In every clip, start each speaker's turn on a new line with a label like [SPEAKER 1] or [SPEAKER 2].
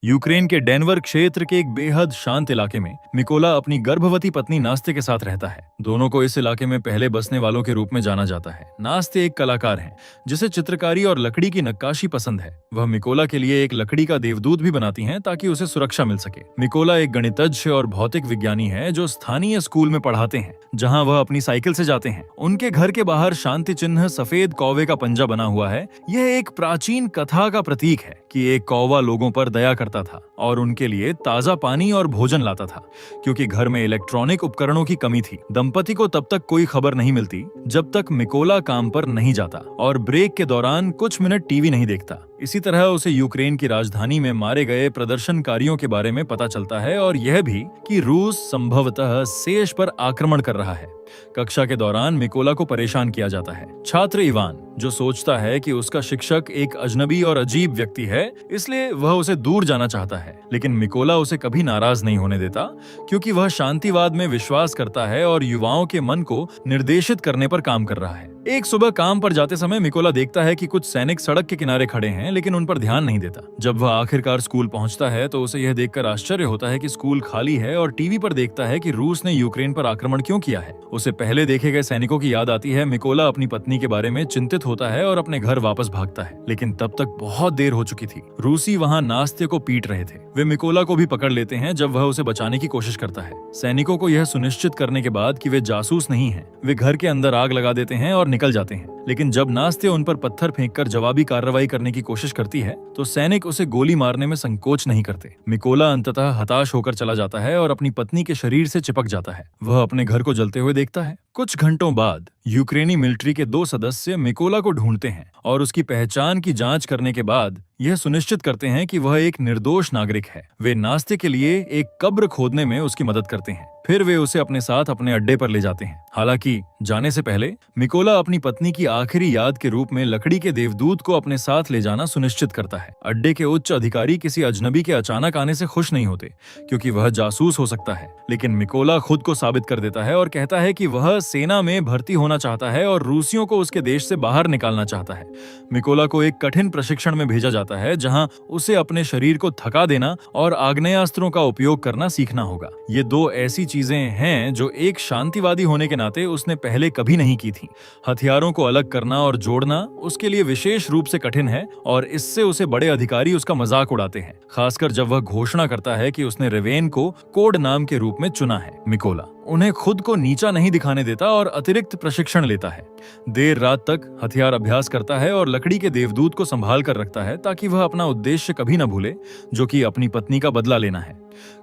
[SPEAKER 1] Ukraine के Denver क्षेत्र के एक बेहद शांत इलाके में मिकोला अपनी गर्भवती पत्नी नास्ते के साथ रहता है। दोनों को इस इलाके में पहले बसने वालों के रूप में जाना जाता है। नास्ते एक कलाकार हैं, जिसे चित्रकारी और लकड़ी की नक्काशी पसंद है। वह मिकोला के लिए एक लकड़ी का देवदूत भी बनाती हैं ताकि उसे सुरक्षा मिल सके। मिकोला एक गणितज्ञ और भौतिक विज्ञानी है जो स्थानीय स्कूल में पढ़ाते हैं, जहाँ वह अपनी साइकिल से जाते हैं। उनके घर के बाहर शांति चिन्ह सफेद कौवे का पंजा बना हुआ है। यह एक प्राचीन कथा का प्रतीक है कि एक कौवा लोगों पर दया करता था और उनके लिए ताजा पानी और भोजन लाता था, क्योंकि घर में इलेक्ट्रॉनिक उपकरणों की कमी थी। दंपति को तब तक कोई खबर नहीं मिलती जब तक मिकोला काम पर नहीं जाता और ब्रेक के दौरान कुछ मिनट टीवी नहीं देखता। इसी तरह उसे यूक्रेन की राजधानी में मारे गए प्रदर्शनकारियों के बारे में पता चलता है और यह भी कि रूस संभवतः शेष पर आक्रमण कर रहा है। कक्षा के दौरान मिकोला को परेशान किया जाता है। छात्र इवान, जो सोचता है कि उसका शिक्षक एक अजनबी और अजीब व्यक्ति है, इसलिए वह उसे दूर जाना चाहता है, लेकिन मिकोला उसे कभी नाराज नहीं होने देता, क्योंकि वह शांतिवाद में विश्वास करता है और युवाओं के मन को निर्देशित करने पर काम कर रहा है। एक सुबह काम पर जाते समय मिकोला देखता है कि कुछ सैनिक सड़क के किनारे खड़े हैं, लेकिन उन पर ध्यान नहीं देता। जब वह आखिरकार स्कूल पहुंचता है तो उसे यह देखकर आश्चर्य होता है कि स्कूल खाली है और टीवी पर देखता है कि रूस ने यूक्रेन पर आक्रमण क्यों किया है। उसे पहले देखे गए सैनिकों की याद आती है। मिकोला अपनी पत्नी के बारे में चिंतित होता है और अपने घर वापस भागता है, लेकिन तब तक बहुत देर हो चुकी थी। रूसी वहां नास्ते को पीट रहे थे। वे मिकोला को भी पकड़ लेते हैं जब वह उसे बचाने की कोशिश करता है। सैनिकों को यह सुनिश्चित करने के बाद कि वे जासूस नहीं हैं, वे घर के अंदर आग लगा देते हैं और निकल जाते हैं। लेकिन जब नास्ते उन पर पत्थर फेंककर जवाबी कार्रवाई करने की कोशिश करती है तो सैनिक उसे गोली मारने में संकोच नहीं करते। मिकोला अंततः हताश होकर चला जाता है और अपनी पत्नी के शरीर से चिपक जाता है। वह अपने घर को जलते हुए देखता है। कुछ घंटों बाद यूक्रेनी मिलिट्री के 2 सदस्य मिकोला को ढूंढते हैं और उसकी पहचान की जांच करने के बाद यह सुनिश्चित करते हैं कि वह एक निर्दोष नागरिक है। वे नास्ते के लिए एक कब्र खोदने में उसकी मदद करते हैं। फिर वे उसे अपने साथ अपने अड्डे पर ले जाते हैं। हालांकि जाने से पहले मिकोला अपनी पत्नी की आखिरी याद के रूप में लकड़ी के देवदूत को अपने साथ ले जाना सुनिश्चित करता है। अड्डे के उच्च अधिकारी किसी अजनबी के अचानक आने से खुश नहीं होते, क्योंकि वह जासूस हो सकता है। लेकिन मिकोला खुद को साबित कर देता है और कहता है कि वह सेना में भर्ती होना चाहता है और रूसियों को उसके देश से बाहर निकालना चाहता है। मिकोला को एक कठिन प्रशिक्षण में भेजा जाता है, जहां उसे अपने शरीर को थका देना और आग्नेयास्त्रों का उपयोग करना सीखना होगा। ये 2 ऐसी चीजें हैं जो एक शांतिवादी होने के नाते उसने पहले कभी नहीं की थी। हथियारों को अलग करना और जोड़ना उसके लिए विशेष रूप से कठिन है और इससे उसे बड़े अधिकारी उसका मजाक उड़ाते हैं, खासकर जब वह घोषणा करता है कि उसने रेवेन को कोड नाम के रूप में चुना है। मिकोला उन्हें खुद को नीचा नहीं दिखाने देता और अतिरिक्त प्रशिक्षण लेता है। देर रात तक हथियार अभ्यास करता है और लकड़ी के देवदूत को संभाल कर रखता है ताकि वह अपना उद्देश्य कभी न भूले, जो कि अपनी पत्नी का बदला लेना है।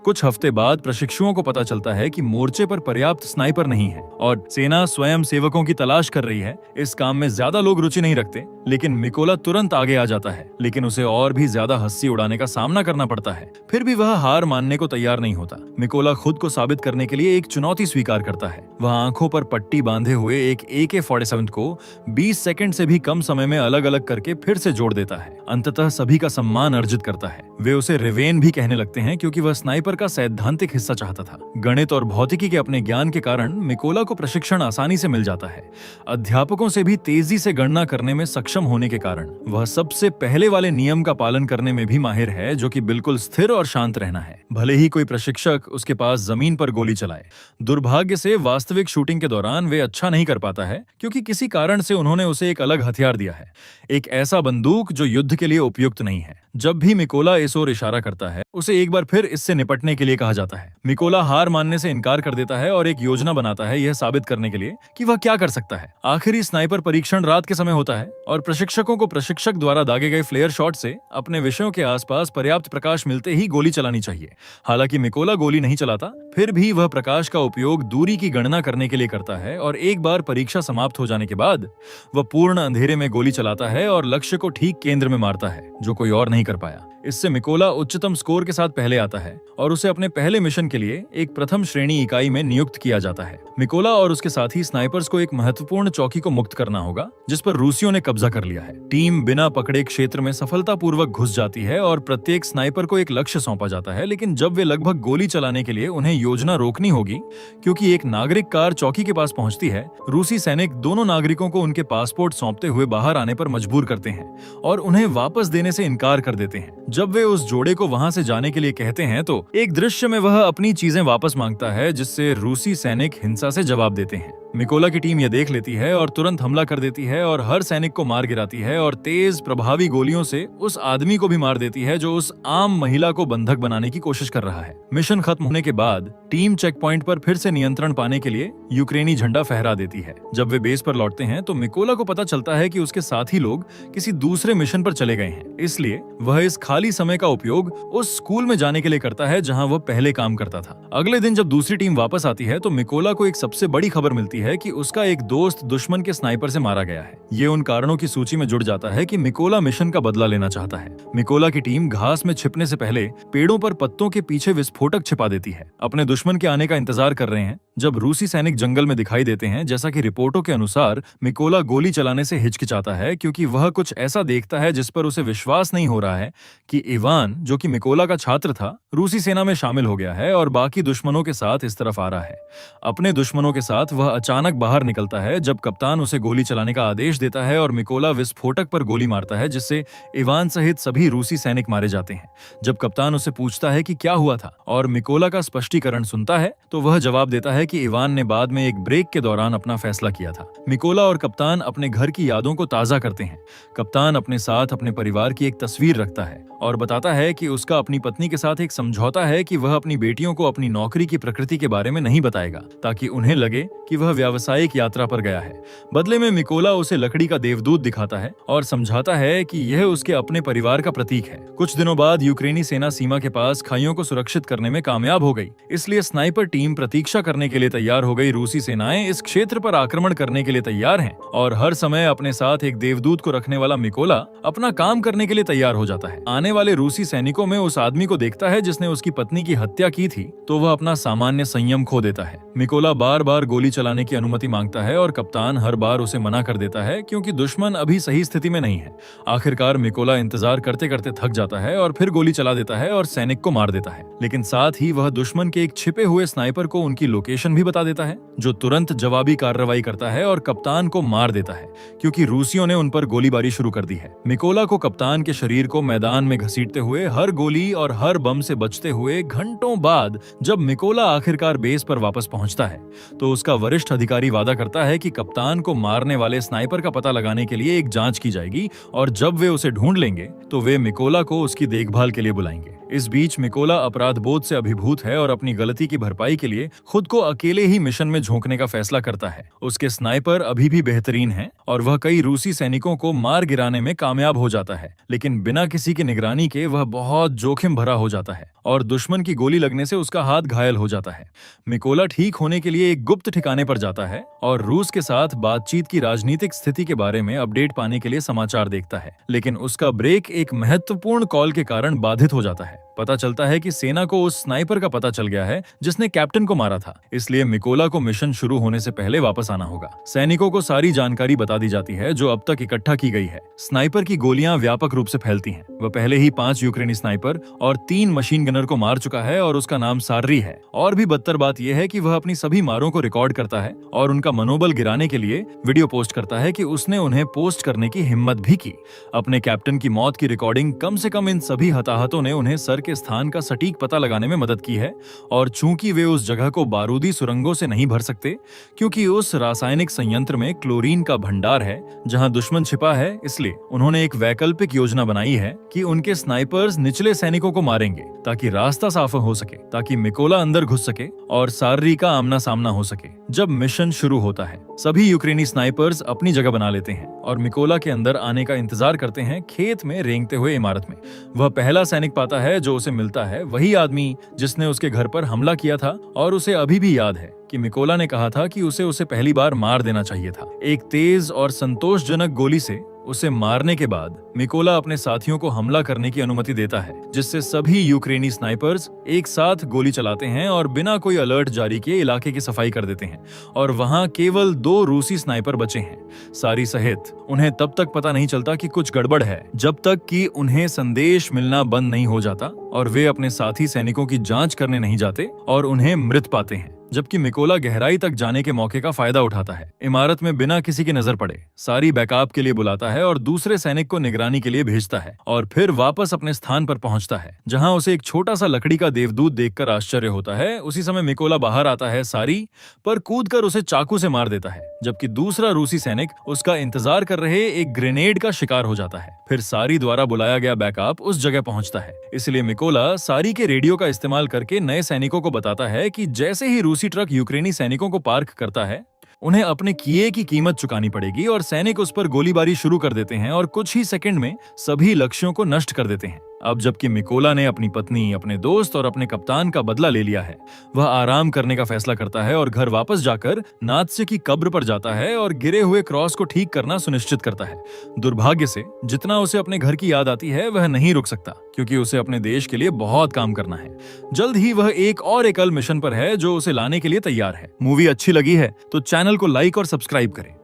[SPEAKER 1] कुछ हफ्ते बाद प्रशिक्षुओं को पता चलता है कि मोर्चे पर पर्याप्त स्नाइपर नहीं है और सेना स्वयं सेवकों की तलाश कर रही है। इस काम में ज्यादा लोग रुचि नहीं रखते, लेकिन मिकोला तुरंत आगे आ जाता है, लेकिन उसे और भी ज्यादा हंसी उड़ाने का सामना करना पड़ता है। फिर भी वह हार मानने को तैयार नहीं होता। मिकोला खुद को साबित करने के लिए एक चुनौती स्वीकार करता है। वह आंखों पर पट्टी बांधे हुए एक AK-47 को 20 सेकंड से भी कम समय में अलग अलग करके फिर से जोड़ देता है। अंततः सभी का सम्मान अर्जित करता है। वे उसे रेवेन भी कहने लगते हैं, क्योंकि वह स्नाइपर का सैद्धांतिक हिस्सा चाहता था। गणित और भौतिकी के अपने ज्ञान के कारण मिकोला को प्रशिक्षण आसानी से मिल जाता है। अध्यापकों से भी तेजी से गणना करने में सक्षम होने के कारण वह सबसे पहले वाले नियम का पालन करने में भी माहिर है, जो कि बिल्कुल स्थिर और शांत रहना है, भले ही कोई प्रशिक्षक उसके पास जमीन पर गोली चलाए। दुर्भाग्य से वास्तविक शूटिंग के दौरान वे अच्छा नहीं कर पाता है, क्योंकि किसी कारण से उन्होंने उसे एक अलग हथियार दिया है, एक ऐसा बंदूक जो युद्ध के लिए उपयुक्त नहीं है। जब भी मिकोला इस ओर इशारा करता है, उसे एक बार फिर इससे निपटने के लिए कहा जाता है। मिकोला हार मानने से इनकार कर देता है और एक योजना बनाता है, यह साबित करने के लिए कि वह क्या कर सकता है। आखिरी स्नाइपर परीक्षण रात के समय होता है और प्रशिक्षकों को प्रशिक्षक द्वारा दागे गए फ्लेयर शॉट से अपने विषयों के आसपास पर्याप्त प्रकाश मिलते ही गोली चलानी चाहिए। हालांकि मिकोला गोली नहीं चलाता, फिर भी वह प्रकाश का उपयोग दूरी की गणना करने के लिए करता है और एक बार परीक्षा समाप्त हो जाने के बाद वह पूर्ण अंधेरे में गोली चलाता है और लक्ष्य को ठीक केंद्र में मारता है, जो कोई और नहीं कर पाया। इससे मिकोला उच्चतम स्कोर के साथ पहले आता है और उसे अपने पहले मिशन के लिए एक प्रथम श्रेणी इकाई में नियुक्त किया जाता है। मिकोला और उसके साथी स्नाइपर्स को एक महत्वपूर्ण चौकी को मुक्त करना होगा, जिस पर रूसियों ने कब्जा कर लिया है। टीम बिना पकड़े क्षेत्र में सफलतापूर्वक घुस जाती है और प्रत्येक स्नाइपर को एक लक्ष्य सौंपा जाता है, लेकिन जब वे लगभग गोली चलाने के लिए उन्हें योजना रोकनी होगी, क्योंकि एक नागरिक कार चौकी के पास पहुंचती है, रूसी सैनिक दोनों नागरिकों को उनके पासपोर्ट सौंपते हुए बाहर आने पर मजबूर करते हैं और उन्हें वापस देने से इनकार कर देते हैं। जब वे उस जोड़े को वहां से जाने के लिए कहते हैं तो एक दृश्य में वह अपनी चीजें वापस मांगता है, जिससे रूसी सैनिक हिंसा से जवाब देते हैं। मिकोला की टीम यह देख लेती है और तुरंत हमला कर देती है और हर सैनिक को मार गिराती है और तेज प्रभावी गोलियों से उस आदमी को भी मार देती है जो उस आम महिला को बंधक बनाने की कोशिश कर रहा है। मिशन खत्म होने के बाद टीम चेक पॉइंट पर फिर से नियंत्रण पाने के लिए यूक्रेनी झंडा फहरा देती है। जब वे बेस पर लौटते हैं तो मिकोला को पता चलता है कि उसके साथी लोग किसी दूसरे मिशन पर चले गए हैं, इसलिए वह इस खाली समय का उपयोग उस स्कूल में जाने के लिए करता है जहां वह पहले काम करता था। अगले दिन जब दूसरी टीम वापस आती है तो मिकोला को एक सबसे बड़ी खबर मिलती है कि उसका एक दोस्त दुश्मन के स्नाइपर से मारा गया है। ये उन कारणों की सूची में जुड़ जाता है कि मिकोला मिशन का बदला लेना चाहता है। मिकोला की टीम घास में छिपने से पहले पेड़ों पर पत्तों के पीछे विस्फोटक छिपा देती है। अपने दुश्मन के आने का इंतजार कर रहे हैं जब रूसी सैनिक जंगल में दिखाई देते हैं। जैसा कि रिपोर्टों के अनुसार मिकोला गोली चलाने से हिचकिचाता है क्योंकि वह कुछ ऐसा देखता है जिस पर उसे विश्वास नहीं हो रहा है कि इवान, जो कि मिकोला का छात्र था, रूसी सेना में शामिल हो गया है और बाकी दुश्मनों के साथ इस तरफ आ रहा है। अपने दुश्मनों के साथ वह अचानक बाहर निकलता है जब कप्तान उसे गोली चलाने का आदेश देता है और मिकोला विस्फोटक पर गोली मारता है, जिससे इवान सहित सभी रूसी सैनिक मारे जाते हैं। जब कप्तान उसे पूछता है कि क्या हुआ था और मिकोला का स्पष्टीकरण सुनता है तो वह जवाब देता है कि इवान ने बाद में एक ब्रेक के दौरान अपना फैसला किया था। मिकोला और कप्तान अपने घर की यादों को ताजा करते हैं। कप्तान अपने साथ अपने परिवार की एक तस्वीर रखता है और बताता है कि उसका अपनी पत्नी के साथ एक समझौता है कि वह अपनी बेटियों को अपनी नौकरी की प्रकृति के बारे में नहीं बताएगा, ताकि उन्हें लगे कि वह व्यावसायिक यात्रा पर गया है। बदले में मिकोला उसे लकड़ी का देवदूत दिखाता है और समझाता है कि यह उसके अपने परिवार का प्रतीक है। कुछ दिनों बाद यूक्रेनी सेना सीमा के पास खाइयों को सुरक्षित करने में कामयाब हो गई, इसलिए स्नाइपर टीम प्रतीक्षा करने के लिए तैयार हो गई। रूसी सेनाएं इस क्षेत्र पर आक्रमण करने के लिए तैयार हैं और हर समय अपने साथ एक देवदूत को रखने वाला मिकोला अपना काम करने के लिए तैयार हो जाता है। आने वाले रूसी सैनिकों में उस आदमी को देखता है जिसने उसकी पत्नी की हत्या की थी, तो वह अपना सामान्य संयम खो देता है। मिकोला बार बार गोली चलाने की अनुमति मांगता है और कप्तान हर बार उसे मना कर देता है क्योंकि दुश्मन अभी सही स्थिति में नहीं है। आखिरकार मिकोला इंतजार करते करते थक जाता है और फिर गोली चला देता है और सैनिक को मार देता है, लेकिन साथ ही वह दुश्मन के एक छिपे हुए स्नाइपर को उनकी लोकेशन भी बता देता है, जो तुरंत जवाबी कार्रवाई करता है और कप्तान को मार देता है क्योंकि रूसियों ने उन पर गोलीबारी शुरू कर दी है। मिकोला को कप्तान के शरीर को मैदान में घसीटते हुए, हर गोली और हर बम से बचते हुए घंटों बाद जब मिकोला आखिरकार बेस पर वापस पहुंचता है तो उसका वरिष्ठ अधिकारी वादा करता है कि कप्तान को मारने वाले स्नाइपर का पता लगाने के लिए एक जांच की जाएगी और जब वे उसे ढूंढ लेंगे तो वे मिकोला को उसकी देखभाल के लिए बुलाएंगे। इस बीच मिकोला अपराध बोध से अभिभूत है और अपनी गलती की भरपाई के लिए खुद को अकेले ही मिशन में झोंकने का फैसला करता है। उसके स्नाइपर अभी भी बेहतरीन हैं और वह कई रूसी सैनिकों को मार गिराने में कामयाब हो जाता है, लेकिन बिना किसी की निगरानी के वह बहुत जोखिम भरा हो जाता है और दुश्मन की गोली लगने से उसका हाथ घायल हो जाता है। मिकोला ठीक होने के लिए एक गुप्त ठिकाने पर जाता है और रूस के साथ बातचीत की राजनीतिक स्थिति के बारे में अपडेट पाने के लिए समाचार देखता है, लेकिन उसका ब्रेक एक महत्वपूर्ण कॉल के कारण बाधित हो जाता है। पता चलता है कि सेना को उस स्नाइपर का पता चल गया है जिसने कैप्टन को मारा था, इसलिए मिकोला को मिशन शुरू होने से पहले वापस आना होगा। सैनिकों को सारी जानकारी बता दी जाती है जो अब तक इकट्ठा की गई है। स्नाइपर की गोलियां व्यापक रूप से फैलती हैं। वह पहले ही 5 यूक्रेनी स्नाइपर और 3 मशीन गनर को मार चुका है और उसका नाम सार्री है। और भी बदतर बात यह है कि वह अपनी सभी मारों को रिकॉर्ड करता है और उनका मनोबल गिराने के लिए वीडियो पोस्ट करता है कि उसने उन्हें पोस्ट करने की हिम्मत भी की। अपने कैप्टन की मौत की रिकॉर्डिंग कम से कम इन सभी हताहतों ने उन्हें सर के स्थान का सटीक पता लगाने में मदद की है और चूंकि वे उस जगह को बारूदी सुरंगों से नहीं भर सकते क्योंकि उस रासायनिक संयंत्र में क्लोरीन का भंडार है जहां दुश्मन छिपा है, इसलिए उन्होंने एक वैकल्पिक योजना बनाई है कि उनके स्नाइपर्स निचले सैनिकों को मारेंगे ताकि रास्ता साफ हो सके, ताकि मिकोला अंदर घुस सके और सार्री का आमना सामना हो सके। जब मिशन शुरू होता है सभी यूक्रेनी स्नाइपर्स अपनी जगह बना लेते हैं और मिकोला के अंदर आने का इंतजार करते हैं। खेत में रेंगते हुए इमारत में वह पहला सैनिक पाता है जो उसे मिलता है, वही आदमी जिसने उसके घर पर हमला किया था और उसे अभी भी याद है कि मिकोला ने कहा था कि उसे पहली बार मार देना चाहिए था। एक तेज और संतोषजनक गोली से उसे मारने के बाद मिकोला अपने साथियों को हमला करने की अनुमति देता है, जिससे सभी यूक्रेनी स्नाइपर्स एक साथ गोली चलाते हैं और बिना कोई अलर्ट जारी किए इलाके की सफाई कर देते हैं और वहां केवल 2 रूसी स्नाइपर बचे हैं, सारी सहित। उन्हें तब तक पता नहीं चलता कि कुछ गड़बड़ है जब तक कि उन्हें संदेश मिलना बंद नहीं हो जाता और वे अपने साथी सैनिकों की जांच करने नहीं जाते और उन्हें मृत पाते हैं। जबकि मिकोला गहराई तक जाने के मौके का फायदा उठाता है। इमारत में बिना किसी की नजर पड़े सारी बैकअप के लिए बुलाता है और दूसरे सैनिक को निगरानी के लिए भेजता है और फिर वापस अपने स्थान पर पहुंचता है, जहां उसे एक छोटा सा लकड़ी का देवदूत देखकर आश्चर्य होता है। उसी समय मिकोला बाहर आता है, सारी पर कूदकर उसे चाकू से मार देता है, जबकि दूसरा रूसी सैनिक उसका इंतजार कर रहे एक ग्रेनेड का शिकार हो जाता है। फिर सारी द्वारा बुलाया गया बैकअप उस जगह पहुंचता है, इसलिए मिकोला सारी के रेडियो का इस्तेमाल करके नए सैनिकों को बताता है कि जैसे ही रूसी ट्रक यूक्रेनी सैनिकों को पार्क करता है, उन्हें अपने किए की कीमत चुकानी पड़ेगी और सैनिक उस पर गोलीबारी शुरू कर देते हैं और कुछ ही सेकंड में सभी लक्ष्यों को नष्ट कर देते हैं। अब जबकि मिकोला ने अपनी पत्नी, अपने दोस्त और अपने कप्तान का बदला ले लिया है, वह आराम करने का फैसला करता है और घर वापस जाकर नात्से की कब्र पर जाता है और गिरे हुए क्रॉस को ठीक करना सुनिश्चित करता है। दुर्भाग्य से जितना उसे अपने घर की याद आती है वह नहीं रुक सकता, क्योंकि उसे अपने देश के लिए बहुत काम करना है। जल्द ही वह एक और एकल मिशन पर है जो उसे लाने के लिए तैयार है। मूवी अच्छी लगी है तो चैनल को लाइक और सब्सक्राइब करें।